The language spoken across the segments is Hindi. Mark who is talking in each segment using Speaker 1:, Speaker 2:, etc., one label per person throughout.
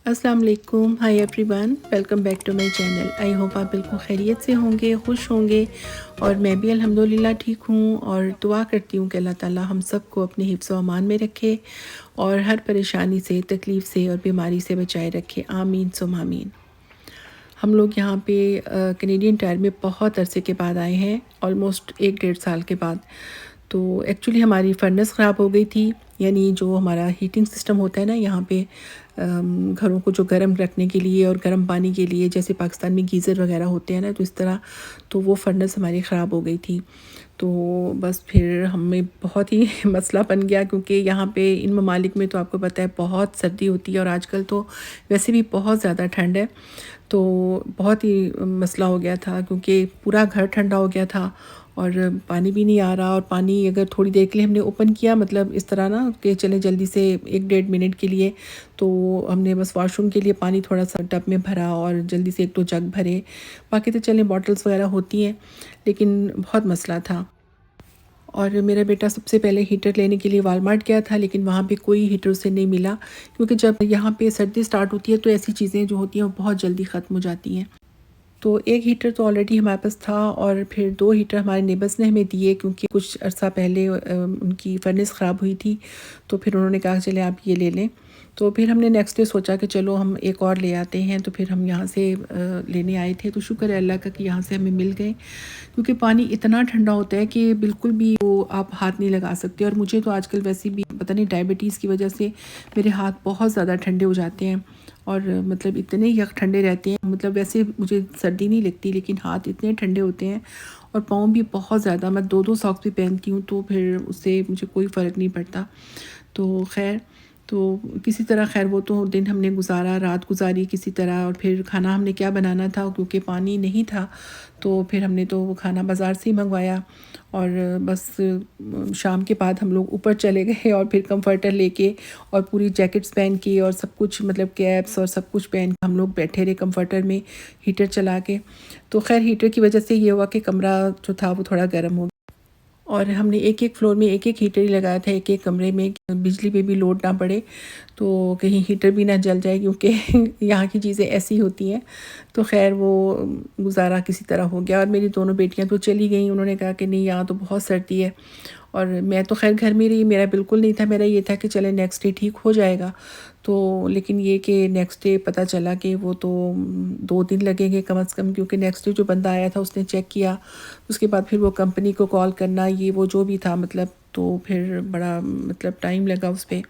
Speaker 1: अस्सलाम वालेकुम, hi everyone, welcome back to my channel. I hope आप बिल्कुल खैरियत से होंगे, खुश होंगे और मैं भी अल्हम्दुलिल्लाह ठीक हूँ और दुआ करती हूँ कि अल्लाह ताला हम सबको अपने हिफ्ज़ व अमान में रखे और हर परेशानी से, तकलीफ़ से और बीमारी से बचाए रखे। आमीन सुम आमीन। हम लोग यहाँ पे कैनेडियन टायर में बहुत अरसे के बाद आए हैं, ऑलमोस्ट 1 डेढ़ साल के बाद। तो एक्चुअली हमारी फर्नेस ख़राब हो गई थी, यानी जो हमारा हीटिंग सिस्टम होता है ना यहाँ पे, घरों को जो गर्म रखने के लिए और गर्म पानी के लिए, जैसे पाकिस्तान में गीज़र वगैरह होते हैं ना, तो इस तरह तो वो फर्नेस हमारी ख़राब हो गई थी। तो बस फिर हमें बहुत ही मसला बन गया, क्योंकि यहाँ पे इन ममालिक में तो आपको पता है बहुत सर्दी होती है और आजकल तो वैसे भी बहुत ज़्यादा ठंड है। तो बहुत ही मसला हो गया था, क्योंकि पूरा घर ठंडा हो गया था और पानी भी नहीं आ रहा। और पानी अगर थोड़ी देर के लिए हमने ओपन किया, मतलब इस तरह ना कि चले जल्दी से 1 डेढ़ मिनट के लिए, तो हमने बस वॉशरूम के लिए पानी थोड़ा सा टब में भरा और जल्दी से 1-2 जग भरे। बाकी तो चलें बॉटल्स वगैरह होती हैं, लेकिन बहुत मसला था। और मेरा बेटा सबसे पहले हीटर लेने के लिए वालमार्ट गया था, लेकिन वहाँ पे कोई हीटर उसे नहीं मिला, क्योंकि जब यहाँ पे सर्दी स्टार्ट होती है तो ऐसी चीज़ें जो होती हैं वो बहुत जल्दी ख़त्म हो जाती हैं। तो 1 हीटर तो ऑलरेडी हमारे पास था और फिर 2 हीटर हमारे नेबर्स ने हमें दिए, क्योंकि कुछ अर्सा पहले उनकी फर्नेस ख़राब हुई थी। तो फिर उन्होंने कहा चलें आप ये ले लें। तो फिर हमने नेक्स्ट डे सोचा कि चलो हम एक और ले आते हैं। तो फिर हम यहाँ से लेने आए थे, तो शुक्र है अल्लाह का कि यहाँ से हमें मिल गए, क्योंकि पानी इतना ठंडा होता है कि बिल्कुल भी वो आप हाथ नहीं लगा सकते। और मुझे तो आजकल वैसे भी पता नहीं डायबिटीज़ की वजह से मेरे हाथ बहुत ज़्यादा ठंडे हो जाते हैं और मतलब इतने यक ठंडे रहते हैं। मतलब वैसे मुझे सर्दी नहीं लगती, लेकिन हाथ इतने ठंडे होते हैं और पाँव भी बहुत ज़्यादा। मैं 2-2 सॉक्स भी पहनती हूँ, तो फिर उससे मुझे कोई फ़र्क नहीं पड़ता। तो खैर, तो किसी तरह खैर वो तो दिन हमने गुजारा, रात गुजारी किसी तरह। और फिर खाना हमने क्या बनाना था, क्योंकि पानी नहीं था, तो फिर हमने तो वो खाना बाज़ार से ही मंगवाया। और बस शाम के बाद हम लोग ऊपर चले गए और फिर कंफर्टर लेके और पूरी जैकेट्स पहन के और सब कुछ, मतलब कैप्स और सब कुछ पहन के हम लोग बैठे रहे कंफर्टर में हीटर चला के। तो खैर हीटर की वजह से ये हुआ कि कमरा जो था वो थोड़ा गर्म हो गया। और हमने एक-एक फ्लोर में एक-एक हीटर ही लगाया था, एक-एक कमरे में, बिजली पे भी लोड ना पड़े, तो कहीं हीटर भी ना जल जाए, क्योंकि यहाँ की चीज़ें ऐसी होती हैं। तो ख़ैर वो गुज़ारा किसी तरह हो गया। और मेरी दोनों बेटियाँ तो चली गईं, उन्होंने कहा कि नहीं यहाँ तो बहुत सर्दी है। और मैं तो ख़ैर घर में रही, मेरा बिल्कुल नहीं था, मेरा ये था कि चले नेक्स्ट डे ठीक हो जाएगा। तो लेकिन ये कि नेक्स्ट डे पता चला कि वो तो 2 दिन लगेंगे कम से कम, क्योंकि नेक्स्ट डे जो बंदा आया था उसने चेक किया, उसके बाद फिर वो कंपनी को कॉल करना, ये वो जो भी था, मतलब तो फिर बड़ा मतलब टाइम लगा उस पे।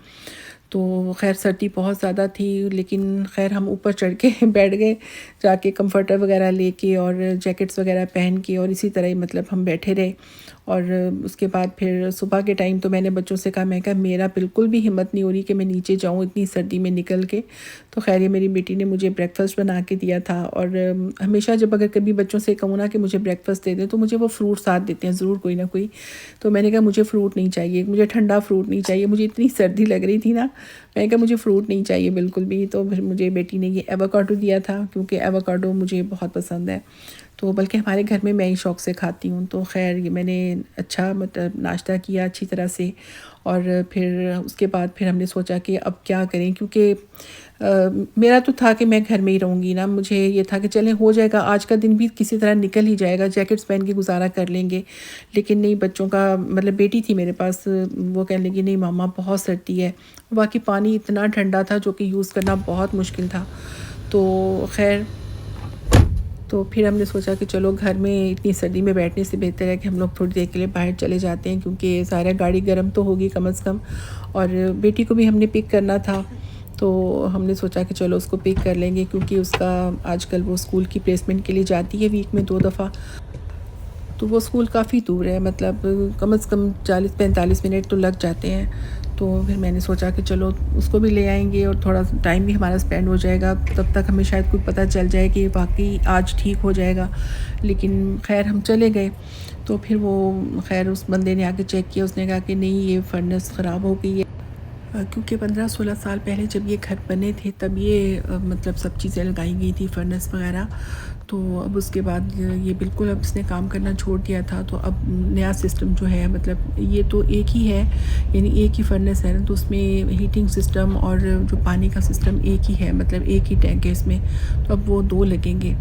Speaker 1: तो खैर सर्दी बहुत ज़्यादा थी, लेकिन खैर हम ऊपर चढ़ के बैठ गए जाके कंफर्टर वगैरह लेके और जैकेट्स वगैरह पहन के, और इसी तरह ही मतलब हम बैठे रहे। और उसके बाद फिर सुबह के टाइम तो मैंने बच्चों से कहा, मैं कहा मेरा बिल्कुल भी हिम्मत नहीं हो रही कि मैं नीचे जाऊँ इतनी सर्दी में निकल के। तो खैर ये मेरी बेटी ने मुझे ब्रेकफ़ास्ट बना के दिया था। और हमेशा जब अगर कभी बच्चों से कहूँ ना कि मुझे ब्रेकफ़ास्ट दे दें, तो मुझे वो फ्रूट साथ देते हैं ज़रूर कोई ना कोई। तो मैंने कहा मुझे फ्रूट नहीं चाहिए, मुझे ठंडा फ्रूट नहीं चाहिए, मुझे इतनी सर्दी लग रही थी ना, मैंने कहा मुझे फ्रूट नहीं चाहिए बिल्कुल भी। तो फिर मुझे बेटी ने ये एवोकाडो दिया था, क्योंकि एवोकाडो मुझे बहुत पसंद है, तो बल्कि हमारे घर में मैं ही शौक़ से खाती हूँ। तो खैर ये मैंने अच्छा मतलब नाश्ता किया अच्छी तरह से। और फिर उसके बाद फिर हमने सोचा कि अब क्या करें, क्योंकि मेरा तो था कि मैं घर में ही रहूँगी ना, मुझे ये था कि चलें हो जाएगा, आज का दिन भी किसी तरह निकल ही जाएगा, जैकेट्स पहन के गुजारा कर लेंगे। लेकिन नहीं, बच्चों का मतलब बेटी थी मेरे पास, वो कहने लगी नहीं मामा बहुत सर्दी है। बाकी पानी इतना ठंडा था जो कि यूज़ करना बहुत मुश्किल था। तो खैर, तो फिर हमने सोचा कि चलो घर में इतनी सर्दी में बैठने से बेहतर है कि हम लोग थोड़ी देर के लिए बाहर चले जाते हैं, क्योंकि सारा गाड़ी गर्म तो होगी कम से कम। और बेटी को भी हमने पिक करना था, तो हमने सोचा कि चलो उसको पिक कर लेंगे, क्योंकि उसका आजकल वो स्कूल की प्लेसमेंट के लिए जाती है वीक में 2 दफ़ा। तो वो स्कूल काफ़ी दूर है, मतलब कम से कम 40-45 मिनट तो लग जाते हैं। तो फिर मैंने सोचा कि चलो उसको भी ले आएंगे और थोड़ा टाइम भी हमारा स्पेंड हो जाएगा, तब तक हमें शायद कुछ पता चल जाए कि वाकई आज ठीक हो जाएगा। लेकिन खैर हम चले गए, तो फिर वो खैर उस बंदे ने आके चेक किया, उसने कहा कि नहीं ये फर्नेस ख़राब हो गई है। क्योंकि 15-16 साल पहले जब ये घर बने थे तब ये मतलब सब चीज़ें लगाई गई थी फर्नेस वगैरह। तो अब उसके बाद ये बिल्कुल अब इसने काम करना छोड़ दिया था, तो अब नया सिस्टम जो है मतलब ये तो एक ही है, यानी एक ही फर्नेस है ना, तो उसमें हीटिंग सिस्टम और जो पानी का सिस्टम एक ही है, मतलब एक ही टैंक है इसमें। तो अब वो 2 लगेंगे।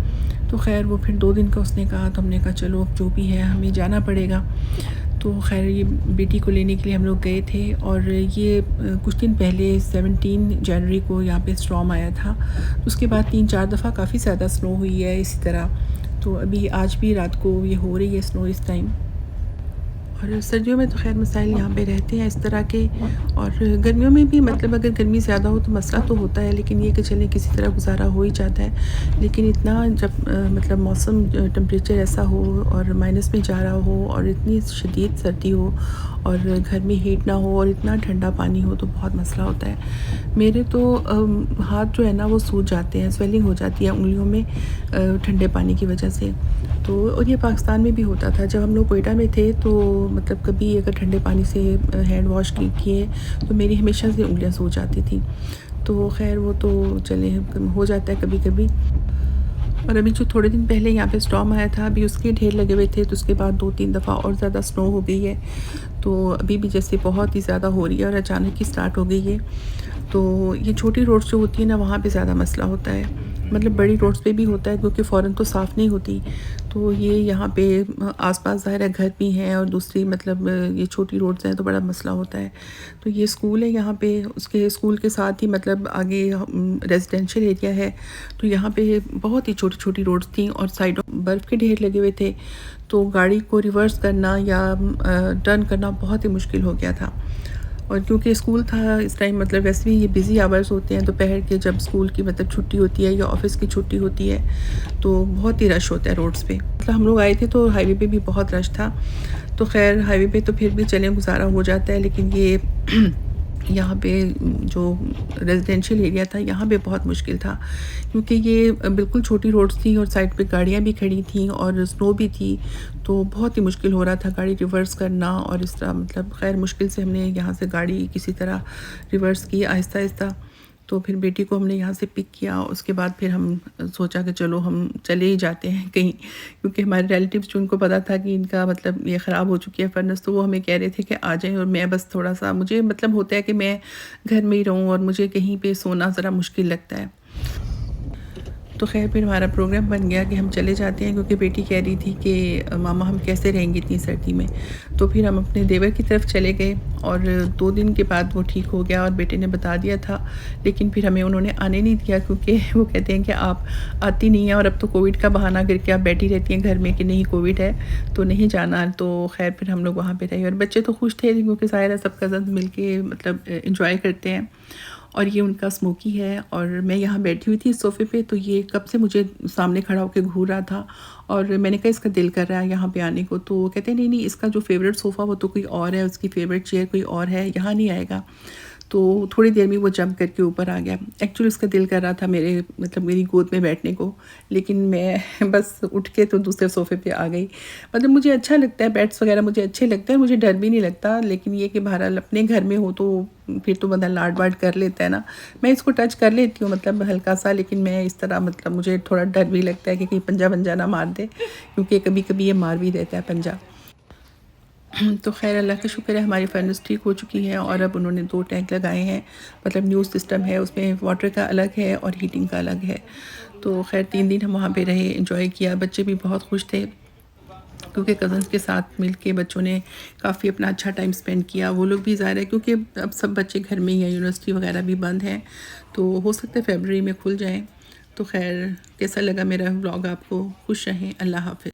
Speaker 1: तो ख़ैर वो फिर 2 दिन का उसने कहा, तो हमने कहा चलो अब जो भी है हमें जाना पड़ेगा। तो ख़ैर ये बेटी को लेने के लिए हम लोग गए थे, और ये कुछ दिन पहले 17 जनवरी को यहाँ पे स्टॉर्म आया था। तो उसके बाद 3-4 दफ़ा काफ़ी ज़्यादा स्नो हुई है इसी तरह। तो अभी आज भी रात को ये हो रही है स्नो इस टाइम। और सर्दियों में तो ख़ैर मसाइल यहाँ पे रहते हैं इस तरह के, और गर्मियों में भी मतलब अगर गर्मी ज़्यादा हो तो मसला तो होता है, लेकिन ये कि चलें किसी तरह गुज़ारा हो ही जाता है। लेकिन इतना जब मतलब मौसम टेम्परेचर ऐसा हो और माइनस में जा रहा हो और इतनी शदीद सर्दी हो और घर में हीट ना हो और इतना ठंडा पानी हो तो बहुत मसला होता है। मेरे तो हाथ जो है ना वो सूज जाते हैं, स्वेलिंग हो जाती है उंगलियों में ठंडे पानी की वजह से। तो और ये पाकिस्तान में भी होता था जब हम लोग कोयटा में थे, तो मतलब कभी अगर ठंडे पानी से हैंड वॉश किए तो मेरी हमेशा से उंगलियां सूज जाती थी। तो ख़ैर वो तो चले हो जाता है कभी कभी। और अभी जो थोड़े दिन पहले यहाँ पे स्टॉर्म आया था, अभी उसके ढेर लगे हुए थे, तो उसके बाद 2-3 दफ़ा और ज़्यादा स्नो हो गई है। तो अभी भी जैसे बहुत ही ज़्यादा हो रही है और अचानक ही स्टार्ट हो गई है। तो ये छोटी रोड्स जो होती है ना, वहाँ पे ज़्यादा मसला होता है। मतलब बड़ी रोड्स पे भी होता है क्योंकि फ़ौरन तो साफ़ नहीं होती। तो ये यहाँ पे आस-पास ज़ाहिर है घर भी हैं, और दूसरी मतलब ये छोटी रोड्स हैं तो बड़ा मसला होता है। तो ये स्कूल है यहाँ पे, उसके स्कूल के साथ ही मतलब आगे रेज़िडेंशियल एरिया है। तो यहाँ पे बहुत ही छोटी-छोटी रोड्स थी और साइडों बर्फ़ के ढेर लगे हुए थे। तो गाड़ी को रिवर्स करना या टर्न करना बहुत ही मुश्किल हो गया था। और क्योंकि स्कूल था इस टाइम, मतलब वैसे भी ये बिज़ी आवर्स होते हैं दोपहर के, जब स्कूल की मतलब छुट्टी होती है या ऑफ़िस की छुट्टी होती है, तो बहुत ही रश होता है रोड्स पे। मतलब हम लोग आए थे तो हाईवे पे भी बहुत रश था। तो ख़ैर हाईवे पे तो फिर भी चलें गुज़ारा हो जाता है, लेकिन ये यहाँ पे जो रेज़िडेंशियल एरिया था यहाँ पे बहुत मुश्किल था, क्योंकि ये बिल्कुल छोटी रोड्स थी और साइड पे गाड़ियाँ भी खड़ी थीं और स्नो भी थी। तो बहुत ही मुश्किल हो रहा था गाड़ी रिवर्स करना, और इस तरह मतलब ख़ैर मुश्किल से हमने यहाँ से गाड़ी किसी तरह रिवर्स की आहिस्ता-आहिस्ता। तो फिर बेटी को हमने यहाँ से पिक किया, उसके बाद फिर हम सोचा कि चलो हम चले ही जाते हैं कहीं, क्योंकि हमारे रिलेटिव्स जो, उनको पता था कि इनका मतलब ये ख़राब हो चुकी है फर्नेस, तो वो हमें कह रहे थे कि आ जाएँ। और मैं बस थोड़ा-सा, मुझे मतलब होता है कि मैं घर में ही रहूँ और मुझे कहीं पे सोना ज़रा मुश्किल लगता है। तो ख़ैर फिर हमारा प्रोग्राम बन गया कि हम चले जाते हैं, क्योंकि बेटी कह रही थी कि मामा हम कैसे रहेंगे इतनी सर्दी में। तो फिर हम अपने देवर की तरफ चले गए, और 2 दिन के बाद वो ठीक हो गया और बेटे ने बता दिया था। लेकिन फिर हमें उन्होंने आने नहीं दिया, क्योंकि वो कहते हैं कि आप आती नहीं हैं और अब तो कोविड का बहाना करके आप बैठी रहती हैं घर में कि नहीं कोविड है तो नहीं जाना। तो ख़ैर फिर हम लोग वहाँ पे रहे, और बच्चे तो खुश थे क्योंकि ज़ाहिर है सब कज़न्स मिल के मतलब एंजॉय करते हैं। और ये उनका स्मोकी है, और मैं यहाँ बैठी हुई थी सोफ़े पे, तो ये कब से मुझे सामने खड़ा होके घूर रहा था, और मैंने कहा इसका दिल कर रहा है यहाँ पे आने को। तो वो कहते हैं नहीं नहीं, इसका जो फ़ेवरेट सोफ़ा वो तो कोई और है, उसकी फ़ेवरेट चेयर कोई और है, यहाँ नहीं आएगा। तो थोड़ी देर में वो जंप करके ऊपर आ गया। एक्चुअली उसका दिल कर रहा था मेरे मतलब मेरी गोद में बैठने को, लेकिन मैं बस उठ के तो दूसरे सोफ़े पे आ गई। मतलब मुझे अच्छा लगता है, पेट्स वग़ैरह मुझे अच्छे लगते हैं, मुझे डर भी नहीं लगता, लेकिन ये कि बहरहाल अपने घर में हो तो फिर तो बंदा लाड-वाड कर लेता है ना। मैं इसको टच कर लेती हूँ मतलब हल्का-सा, लेकिन मैं इस तरह मतलब मुझे थोड़ा डर भी लगता है कि कहीं पंजा-वंजा ना मार दे, क्योंकि कभी-कभी ये मार भी देता है पंजा। तो ख़ैर अल्लाह का शुक्र है हमारी फर्नेस ठीक हो चुकी है, और अब उन्होंने 2 टैंक लगाए हैं। मतलब न्यू सिस्टम है, उसमें वाटर का अलग है और हीटिंग का अलग है। तो ख़ैर 3 दिन हम वहाँ पे रहे, एंजॉय किया, बच्चे भी बहुत खुश थे, क्योंकि कज़न्स के साथ मिल के बच्चों ने काफ़ी अपना अच्छा टाइम स्पेंड किया। वो लोग भी ज़ाहिर है क्योंकि अब सब बच्चे घर में ही हैं, यूनिवर्सिटी वग़ैरह भी बंद है, तो हो सकता है फ़रवरी में खुल जाएँ। तो ख़ैर कैसा लगा मेरा व्लॉग आपको? खुश रहें, अल्लाह हाफ़िज़।